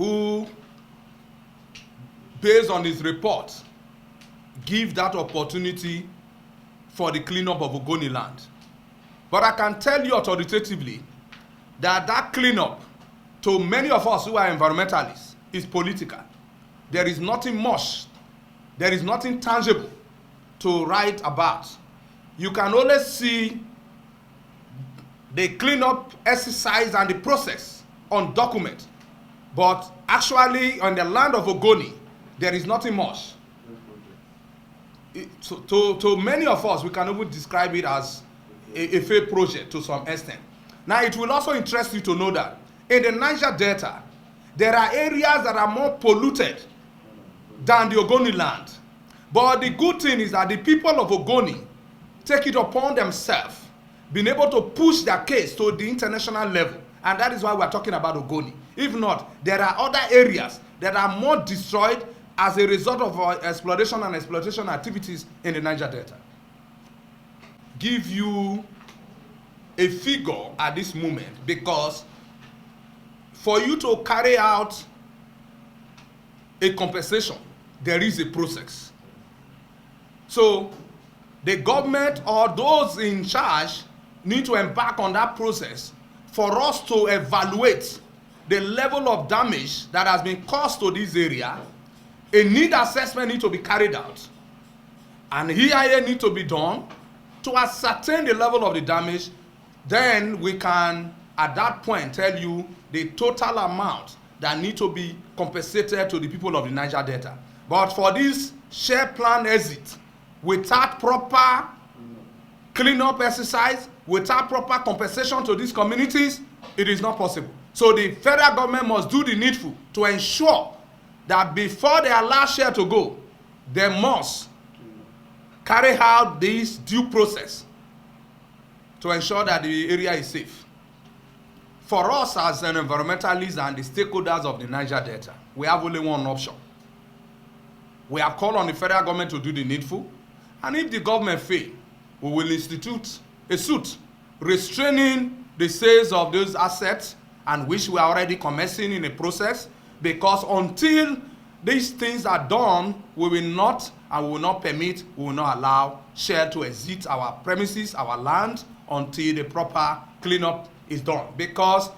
who, based on his report, give that opportunity for the cleanup of Ogoni land. But I can tell you authoritatively that that cleanup, to many of us who are environmentalists, is political. There is nothing much, there is nothing tangible to write about. You can only see the cleanup exercise and the process on document. But actually, on the land of Ogoni, there is nothing much. To many of us, we can even describe it as a failed project to some extent. Now, it will also interest you to know that in the Niger Delta, there are areas that are more polluted than the Ogoni land. But the good thing is that the people of Ogoni take it upon themselves, being able to push their case to the international level. And that is why we are talking about Ogoni. If not, there are other areas that are more destroyed as a result of our exploration and exploitation activities in the Niger Delta. Give you a figure at this moment, because for you to carry out a compensation, there is a process. So the government or those in charge need to embark on that process for us to evaluate the level of damage that has been caused to this area. A need assessment needs to be carried out, and EIA needs to be done to ascertain the level of the damage. Then we can, at that point, tell you the total amount that need to be compensated to the people of the Niger Delta. But for this Shell plan exit, without proper cleanup exercise, without proper compensation to these communities, it is not possible. So the federal government must do the needful to ensure that before they allow Shell to go, they must carry out this due process to ensure that the area is safe. For us as an environmentalist and the stakeholders of the Niger Delta, we have only one option. We have called on the federal government to do the needful, and if the government fails, we will institute a suit restraining the sales of those assets, and which we are already commencing in a process, because until these things are done, we will not permit, we will not allow Shell to exit our premises, our land, until the proper cleanup is done. Because,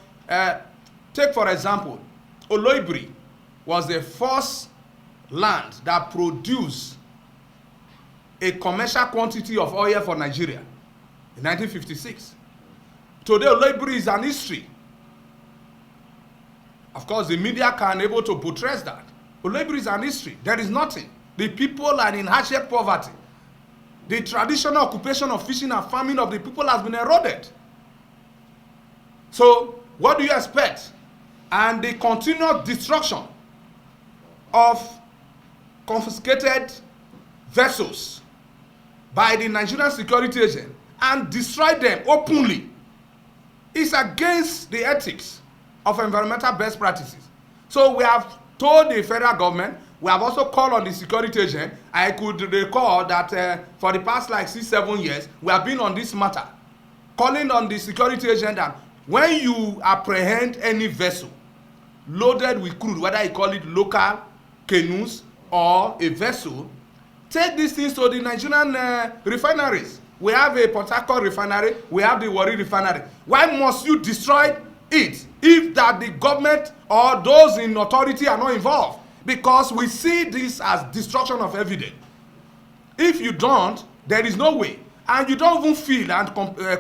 take for example, Oloibiri was the first land that produced a commercial quantity of oil for Nigeria in 1956. Today, Oloibiri is an history. Of course, the media can be able to buttress that. Oloibiri is an history. There is nothing. The people are in hardship poverty. The traditional occupation of fishing and farming of the people has been eroded. So, what do you expect? And the continuous destruction of confiscated vessels by the Nigerian security agent and destroy them openly is against the ethics of environmental best practices. So we have told the federal government, we have also called on the security agent. I could recall that for the past like 6-7 years, we have been on this matter, calling on the security agent that when you apprehend any vessel loaded with crude, whether you call it local canoes or a vessel, take these things to the Nigerian refineries. We have a Port Harcourt refinery, we have the Warri refinery. Why must you destroy it if that the government or those in authority are not involved? Because we see this as destruction of evidence. If you don't, there is no way. And you don't even feel and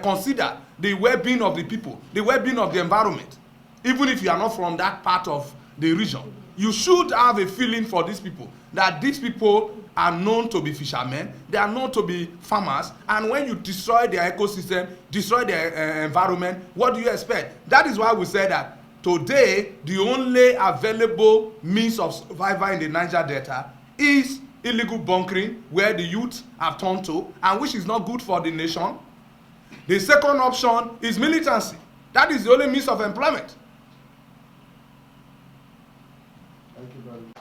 consider the well-being of the people, the well-being of the environment. Even if you are not from that part of the region, you should have a feeling for these people, that these people are known to be fishermen, they are known to be farmers, and when you destroy their ecosystem, destroy their environment, what do you expect? That is why we say that today the only available means of survival in the Niger Delta is illegal bunkering, where the youth have turned to, and which is not good for the nation. The second option is militancy. That is the only means of employment. Thank you very much.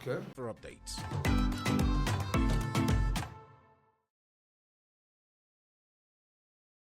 Okay. For updates.